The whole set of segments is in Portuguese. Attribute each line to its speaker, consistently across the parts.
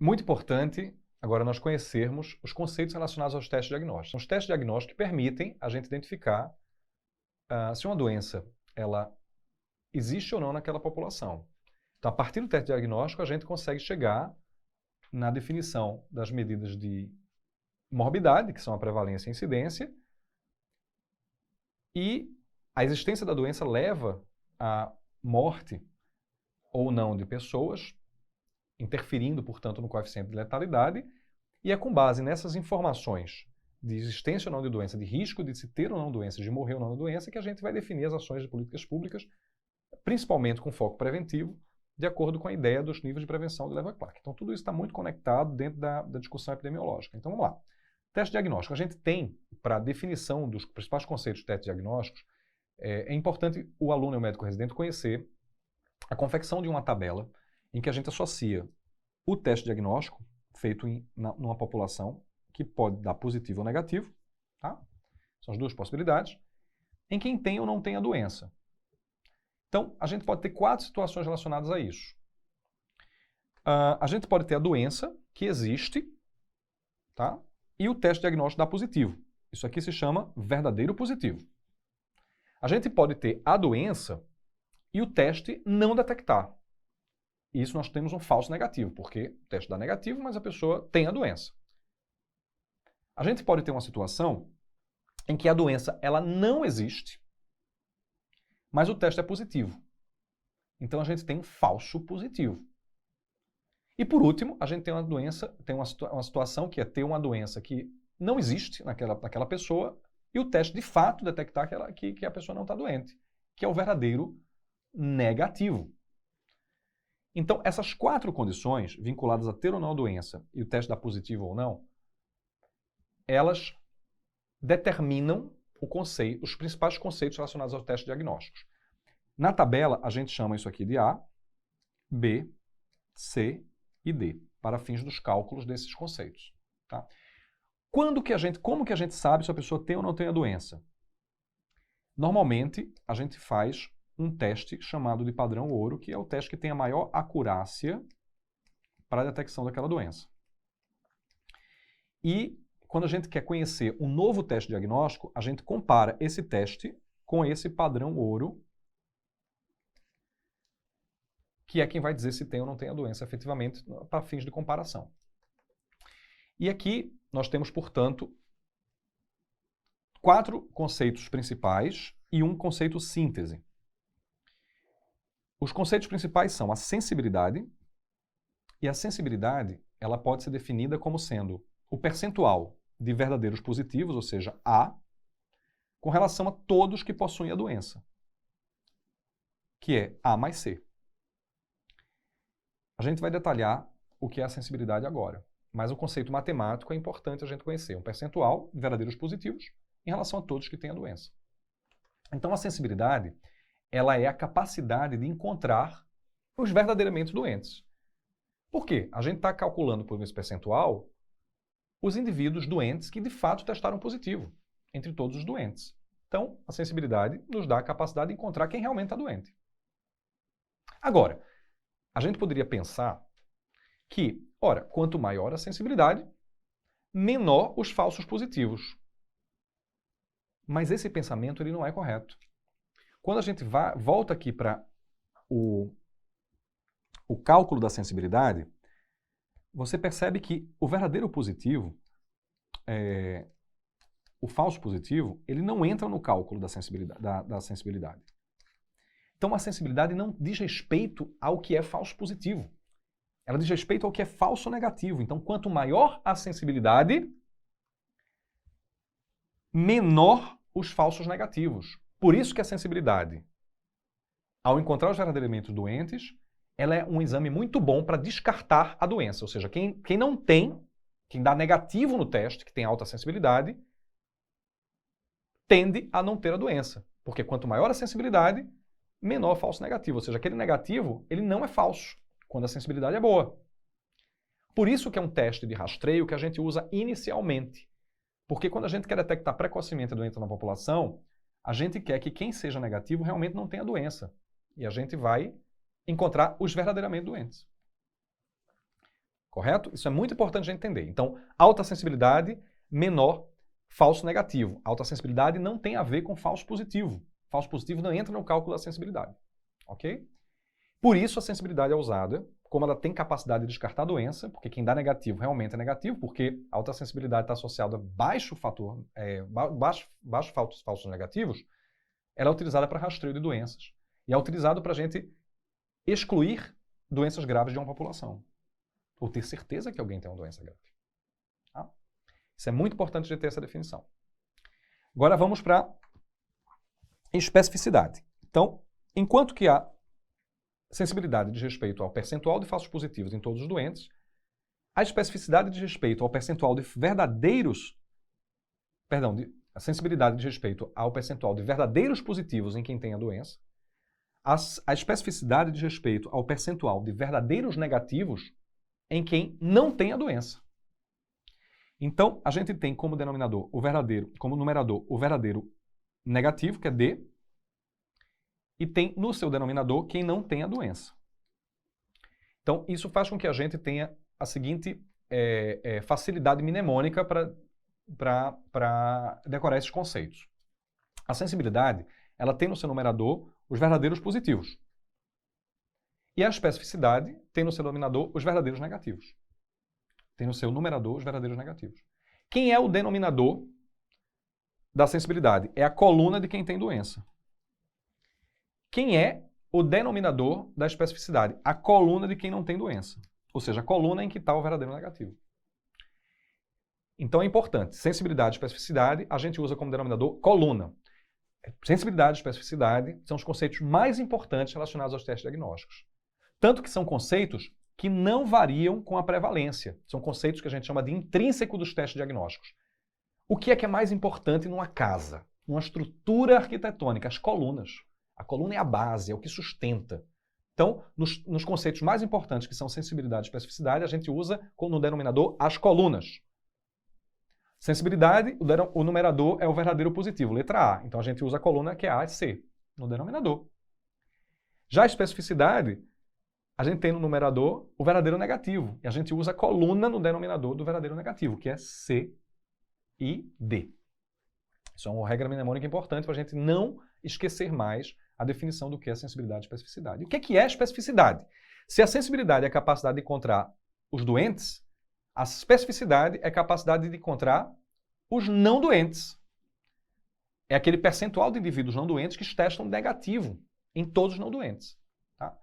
Speaker 1: Muito importante agora nós conhecermos os conceitos relacionados aos testes diagnósticos. São os testes diagnósticos que permitem a gente identificar se uma doença ela existe ou não naquela população. Então, a partir do teste diagnóstico, a gente consegue chegar na definição das medidas de morbidade, que são a prevalência e a incidência, e a existência da doença leva à morte ou não de pessoas, interferindo, portanto, no coeficiente de letalidade, e é com base nessas informações de existência ou não de doença, de risco de se ter ou não doença, de morrer ou não de doença, que a gente vai definir as ações de políticas públicas, principalmente com foco preventivo, de acordo com a ideia dos níveis de prevenção de Leva-Clark. Então, tudo isso está muito conectado dentro da discussão epidemiológica. Então, vamos lá. Teste diagnóstico. A gente tem, para a definição dos principais conceitos de testes diagnósticos, é importante o aluno e o médico residente conhecer a confecção de uma tabela em que a gente associa o teste diagnóstico feito numa população que pode dar positivo ou negativo, tá? São as duas possibilidades, em quem tem ou não tem a doença. Então, a gente pode ter 4 situações relacionadas a isso. A gente pode ter a doença, que existe, tá? E o teste diagnóstico dá positivo. Isso aqui se chama verdadeiro positivo. A gente pode ter a doença e o teste não detectar. E isso nós temos um falso negativo, porque o teste dá negativo, mas a pessoa tem a doença. A gente pode ter uma situação em que a doença ela não existe, mas o teste é positivo. Então a gente tem um falso positivo. E por último, a gente tem uma doença, tem uma situação que é ter uma doença que não existe naquela pessoa e o teste de fato detectar que a pessoa não está doente, que é o verdadeiro negativo. Então, essas 4 condições, vinculadas a ter ou não a doença e o teste dar positivo ou não, elas determinam os principais conceitos relacionados aos testes diagnósticos. Na tabela, a gente chama isso aqui de A, B, C e D, para fins dos cálculos desses conceitos. Tá? Como que a gente sabe se a pessoa tem ou não tem a doença? Normalmente, a gente faz um teste chamado de padrão ouro, que é o teste que tem a maior acurácia para a detecção daquela doença. E quando a gente quer conhecer um novo teste diagnóstico, a gente compara esse teste com esse padrão ouro, que é quem vai dizer se tem ou não tem a doença efetivamente para fins de comparação. E aqui nós temos, portanto, 4 conceitos principais e um conceito síntese. Os conceitos principais são a sensibilidade, e a sensibilidade ela pode ser definida como sendo o percentual de verdadeiros positivos, ou seja, A, com relação a todos que possuem a doença, que é A mais C. A gente vai detalhar o que é a sensibilidade agora, mas o conceito matemático é importante a gente conhecer, um percentual de verdadeiros positivos em relação a todos que têm a doença. Então, a sensibilidade ela é a capacidade de encontrar os verdadeiramente doentes. Por quê? A gente está calculando por esse percentual os indivíduos doentes que de fato testaram positivo, entre todos os doentes. Então, a sensibilidade nos dá a capacidade de encontrar quem realmente está doente. Agora, a gente poderia pensar que, ora, quanto maior a sensibilidade, menor os falsos positivos. Mas esse pensamento ele não é correto. Quando a gente volta aqui para o cálculo da sensibilidade, você percebe que o verdadeiro positivo, o falso positivo, ele não entra no cálculo da sensibilidade. Então a sensibilidade não diz respeito ao que é falso positivo. Ela diz respeito ao que é falso negativo. Então quanto maior a sensibilidade, menor os falsos negativos. Por isso que a sensibilidade, ao encontrar os verdadeiramente doentes, ela é um exame muito bom para descartar a doença. Ou seja, quem não tem, quem dá negativo no teste, que tem alta sensibilidade, tende a não ter a doença. Porque quanto maior a sensibilidade, menor o falso negativo. Ou seja, aquele negativo, ele não é falso, quando a sensibilidade é boa. Por isso que é um teste de rastreio que a gente usa inicialmente. Porque quando a gente quer detectar precocemente a doença na população, a gente quer que quem seja negativo realmente não tenha doença. E a gente vai encontrar os verdadeiramente doentes. Correto? Isso é muito importante de entender. Então, alta sensibilidade, menor falso negativo. Alta sensibilidade não tem a ver com falso positivo. Falso positivo não entra no cálculo da sensibilidade. Ok? Por isso a sensibilidade é usada, como ela tem capacidade de descartar a doença, porque quem dá negativo realmente é negativo, porque a alta sensibilidade está associada a baixo falsos negativos, ela é utilizada para rastreio de doenças. E é utilizado para a gente excluir doenças graves de uma população. Ou ter certeza que alguém tem uma doença grave. Tá? Isso é muito importante de ter essa definição. Agora vamos para especificidade. Então, enquanto que a sensibilidade diz respeito ao percentual de falsos positivos em todos os doentes, a especificidade diz respeito ao percentual de verdadeiros... a sensibilidade diz respeito ao percentual de verdadeiros positivos em quem tem a doença. A especificidade diz respeito ao percentual de verdadeiros negativos em quem não tem a doença. Então, a gente tem como denominador o verdadeiro, como numerador o verdadeiro negativo, que é D, e tem no seu denominador quem não tem a doença. Então, isso faz com que a gente tenha a seguinte facilidade mnemônica para decorar esses conceitos. A sensibilidade, ela tem no seu numerador os verdadeiros positivos. E a especificidade tem no seu denominador os verdadeiros negativos. Tem no seu numerador os verdadeiros negativos. Quem é o denominador da sensibilidade? É a coluna de quem tem doença. Quem é o denominador da especificidade? A coluna de quem não tem doença. Ou seja, a coluna em que está o verdadeiro negativo. Então é importante. Sensibilidade e especificidade, a gente usa como denominador coluna. Sensibilidade e especificidade são os conceitos mais importantes relacionados aos testes diagnósticos. Tanto que são conceitos que não variam com a prevalência. São conceitos que a gente chama de intrínseco dos testes diagnósticos. O que é mais importante numa casa, numa estrutura arquitetônica? As colunas. A coluna é a base, é o que sustenta. Então, nos conceitos mais importantes, que são sensibilidade e especificidade, a gente usa no denominador as colunas. Sensibilidade, o numerador é o verdadeiro positivo, letra A. Então, a gente usa a coluna que é A e C, no denominador. Já a especificidade, a gente tem no numerador o verdadeiro negativo. E a gente usa a coluna no denominador do verdadeiro negativo, que é C e D. Isso é uma regra mnemônica importante para a gente não esquecer mais a definição do que é sensibilidade e especificidade. E o que é especificidade? Se a sensibilidade é a capacidade de encontrar os doentes, a especificidade é a capacidade de encontrar os não doentes. É aquele percentual de indivíduos não doentes que testam negativo em todos os não doentes. Tá?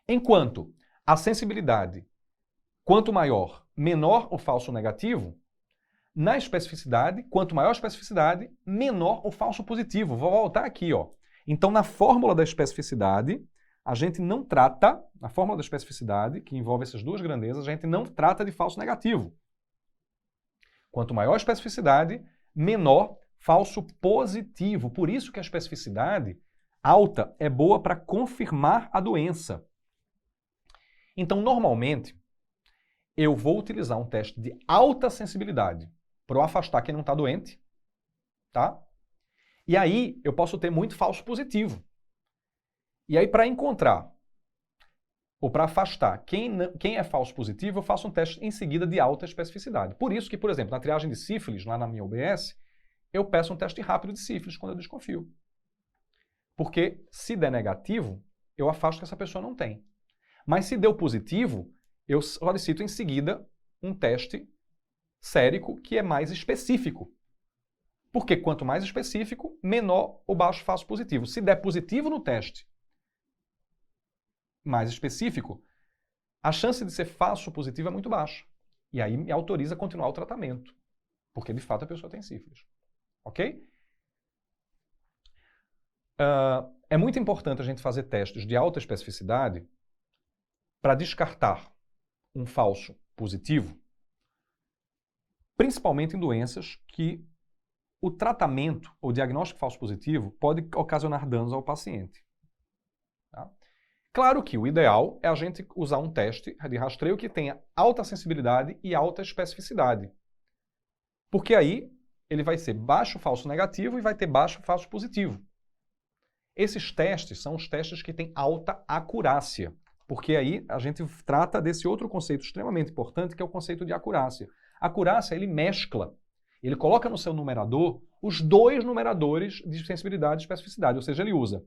Speaker 1: Enquanto a sensibilidade, quanto maior, menor o falso negativo, na especificidade, quanto maior a especificidade, menor o falso positivo. Vou voltar aqui, ó. Então, na fórmula da especificidade, a gente não trata, na fórmula da especificidade, que envolve essas duas grandezas, a gente não trata de falso negativo. Quanto maior a especificidade, menor falso positivo. Por isso que a especificidade alta é boa para confirmar a doença. Então, normalmente, eu vou utilizar um teste de alta sensibilidade para afastar quem não está doente, tá? E aí, eu posso ter muito falso positivo. E aí, para encontrar ou para afastar quem é falso positivo, eu faço um teste em seguida de alta especificidade. Por isso que, por exemplo, na triagem de sífilis, lá na minha UBS, eu peço um teste rápido de sífilis quando eu desconfio. Porque se der negativo, eu afasto que essa pessoa não tem. Mas se deu positivo, eu solicito em seguida um teste sérico que é mais específico. Porque quanto mais específico, menor o baixo falso positivo. Se der positivo no teste mais específico, a chance de ser falso positivo é muito baixa. E aí me autoriza a continuar o tratamento. Porque, de fato, a pessoa tem sífilis. Ok? É muito importante a gente fazer testes de alta especificidade para descartar um falso positivo, principalmente em doenças que o tratamento ou diagnóstico falso positivo pode ocasionar danos ao paciente. Tá? Claro que o ideal é a gente usar um teste de rastreio que tenha alta sensibilidade e alta especificidade. Porque aí ele vai ser baixo falso negativo e vai ter baixo falso positivo. Esses testes são os testes que têm alta acurácia. Porque aí a gente trata desse outro conceito extremamente importante, que é o conceito de acurácia. A acurácia, ele mescla, ele coloca no seu numerador os dois numeradores de sensibilidade e especificidade, ou seja, ele usa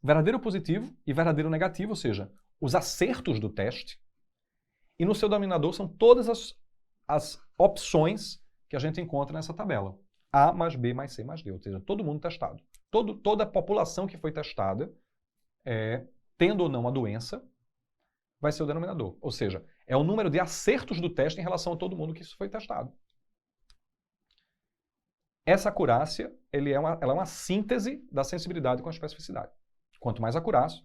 Speaker 1: verdadeiro positivo e verdadeiro negativo, ou seja, os acertos do teste, e no seu denominador são todas as opções que a gente encontra nessa tabela. A mais B mais C mais D, ou seja, todo mundo testado. Toda a população que foi testada, tendo ou não a doença, vai ser o denominador. Ou seja, é o número de acertos do teste em relação a todo mundo que foi testado. Essa acurácia ela é uma síntese da sensibilidade com a especificidade. Quanto mais acurácia,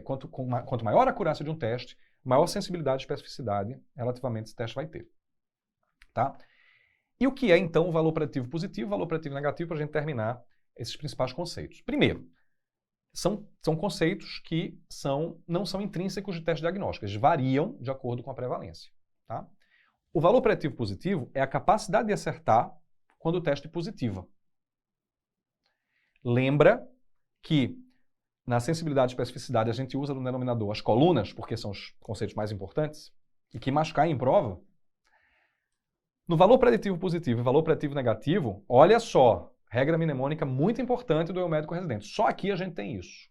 Speaker 1: quanto maior a acurácia de um teste, maior sensibilidade e especificidade relativamente esse teste vai ter. Tá? E o que é, então, o valor preditivo positivo e o valor preditivo negativo para a gente terminar esses principais conceitos? Primeiro, são conceitos que não são intrínsecos de teste diagnóstico, eles variam de acordo com a prevalência. Tá? O valor preditivo positivo é a capacidade de acertar quando o teste é positiva. Lembra que na sensibilidade e especificidade a gente usa no denominador as colunas, porque são os conceitos mais importantes e que mais caem em prova. No valor preditivo positivo e valor preditivo negativo, olha só, regra mnemônica muito importante do eu médico residente. Só aqui a gente tem isso.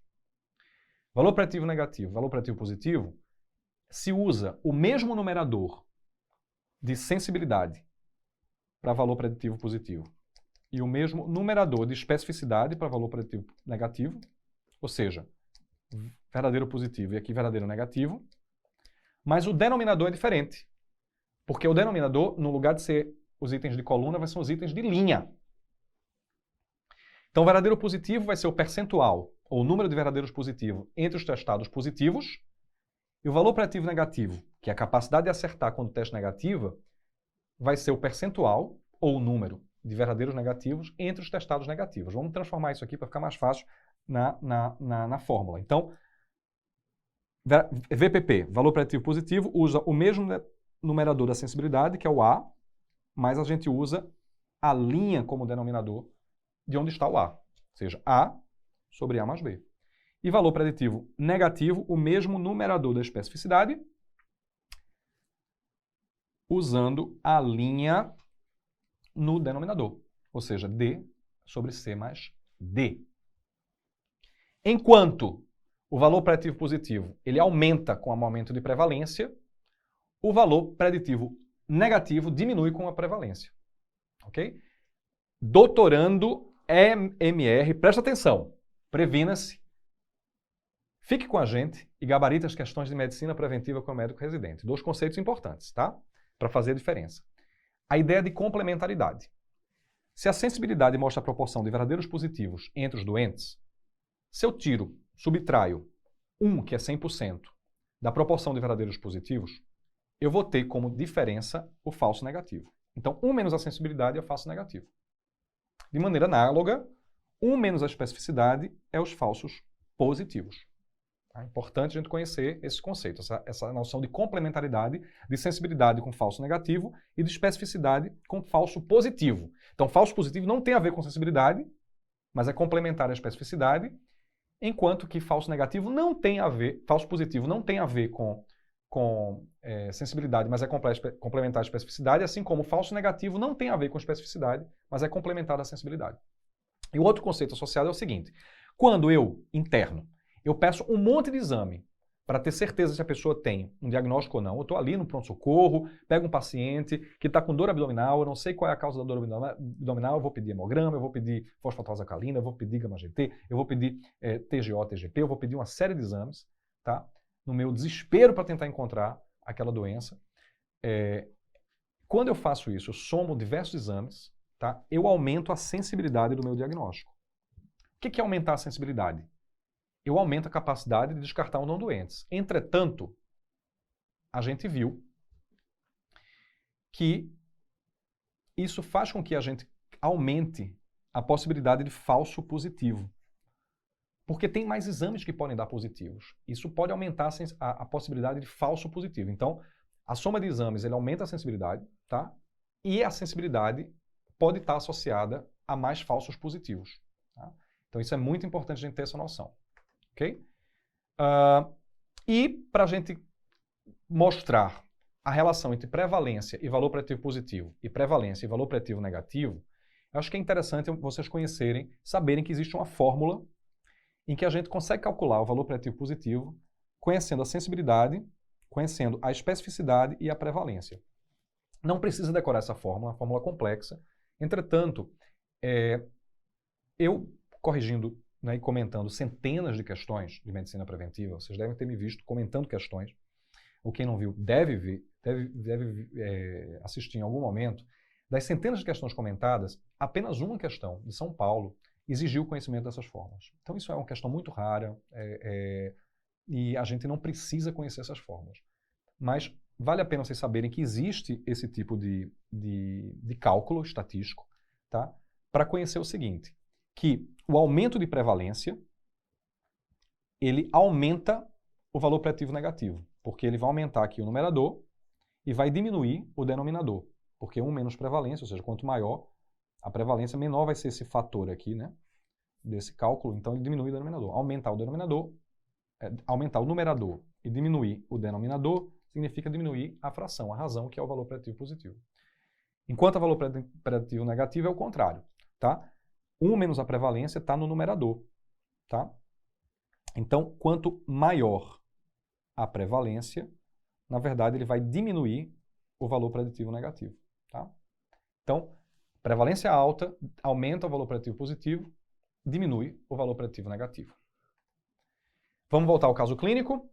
Speaker 1: Valor preditivo negativo, valor preditivo positivo, se usa o mesmo numerador de sensibilidade para valor preditivo positivo e o mesmo numerador de especificidade para valor preditivo negativo, ou seja, verdadeiro positivo e aqui verdadeiro negativo, mas o denominador é diferente. Porque o denominador, no lugar de ser os itens de coluna, vai ser os itens de linha. Então, o verdadeiro positivo vai ser o percentual, ou o número de verdadeiros positivos entre os testados positivos, e o valor preditivo negativo, que é a capacidade de acertar quando o teste é negativa, vai ser o percentual, ou o número de verdadeiros negativos entre os testados negativos. Vamos transformar isso aqui para ficar mais fácil na fórmula. Então, VPP, valor preditivo positivo, usa o mesmo numerador da sensibilidade, que é o A, mas a gente usa a linha como denominador de onde está o A. Ou seja, A sobre A mais B. E valor preditivo negativo, o mesmo numerador da especificidade, usando a linha no denominador. Ou seja, D sobre C mais D. Enquanto o valor preditivo positivo ele aumenta com o aumento de prevalência, o valor preditivo negativo diminui com a prevalência. Ok? Doutorando MR, presta atenção, previna-se, fique com a gente e gabarite as questões de medicina preventiva com o médico residente. Dois conceitos importantes, tá? Para fazer a diferença. A ideia de complementaridade. Se a sensibilidade mostra a proporção de verdadeiros positivos entre os doentes, se eu subtraio 1, que é 100%, da proporção de verdadeiros positivos, eu vou ter como diferença o falso negativo. Então, 1 menos a sensibilidade é o falso negativo. De maneira análoga, 1 menos a especificidade é os falsos positivos. É importante a gente conhecer esse conceito, essa noção de complementaridade, de sensibilidade com falso negativo e de especificidade com falso positivo. Então, falso positivo não tem a ver com sensibilidade, mas é complementar a especificidade, enquanto que falso negativo não tem a ver, falso positivo não tem a ver com sensibilidade, mas é complementar a especificidade, assim como falso negativo não tem a ver com especificidade, mas é complementar a sensibilidade. E o outro conceito associado é o seguinte: quando eu, interno, eu peço um monte de exame para ter certeza se a pessoa tem um diagnóstico ou não. Eu estou ali no pronto-socorro, pego um paciente que está com dor abdominal, eu não sei qual é a causa da dor abdominal, eu vou pedir hemograma, eu vou pedir fosfatose alcalina, eu vou pedir gama-GT, eu vou pedir TGO, TGP, eu vou pedir uma série de exames, tá? No meu desespero para tentar encontrar aquela doença. Quando eu faço isso, eu somo diversos exames, tá? Eu aumento a sensibilidade do meu diagnóstico. O que é aumentar a sensibilidade? Eu aumento a capacidade de descartar ou não doentes. Entretanto, a gente viu que isso faz com que a gente aumente a possibilidade de falso positivo. Porque tem mais exames que podem dar positivos. Isso pode aumentar a possibilidade de falso positivo. Então, a soma de exames ele aumenta a sensibilidade, tá? E a sensibilidade pode estar associada a mais falsos positivos. Tá? Então, isso é muito importante a gente ter essa noção. Ok? E para a gente mostrar a relação entre prevalência e valor preditivo positivo e prevalência e valor preditivo negativo, eu acho que é interessante vocês conhecerem, saberem que existe uma fórmula em que a gente consegue calcular o valor preditivo positivo conhecendo a sensibilidade, conhecendo a especificidade e a prevalência. Não precisa decorar essa fórmula, é uma fórmula complexa. Entretanto, eu corrigindo, né, e comentando centenas de questões de medicina preventiva, vocês devem ter me visto comentando questões, ou quem não viu deve assistir em algum momento. Das centenas de questões comentadas, apenas uma questão de São Paulo exigiu o conhecimento dessas fórmulas. Então isso é uma questão muito rara e a gente não precisa conhecer essas fórmulas. Mas vale a pena vocês saberem que existe esse tipo de cálculo estatístico, tá? Para conhecer o seguinte, que o aumento de prevalência, ele aumenta o valor preditivo negativo, porque ele vai aumentar aqui o numerador e vai diminuir o denominador, porque 1 menos prevalência, ou seja, quanto maior a prevalência, menor vai ser esse fator aqui, né, desse cálculo, então ele diminui o denominador. Aumentar o denominador, aumentar o numerador e diminuir o denominador significa diminuir a fração, a razão, que é o valor preditivo positivo. Enquanto o valor preditivo negativo é o contrário, tá? 1 menos a prevalência está no numerador, tá? Então, quanto maior a prevalência, na verdade, ele vai diminuir o valor preditivo negativo, tá? Então, prevalência alta aumenta o valor preditivo positivo, diminui o valor preditivo negativo. Vamos voltar ao caso clínico.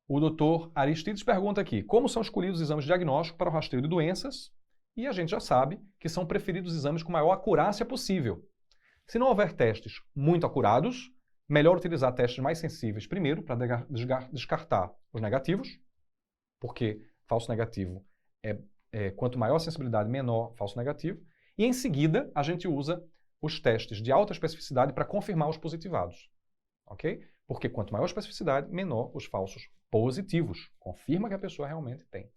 Speaker 1: O Dr. Aristides pergunta aqui, como são escolhidos os exames de diagnóstico para o rastreio de doenças? E a gente já sabe que são preferidos exames com maior acurácia possível. Se não houver testes muito acurados, melhor utilizar testes mais sensíveis primeiro para descartar os negativos, porque falso negativo quanto maior a sensibilidade, menor falso negativo. E em seguida, a gente usa os testes de alta especificidade para confirmar os positivados. Ok? Porque quanto maior a especificidade, menor os falsos positivos. Confirma que a pessoa realmente tem.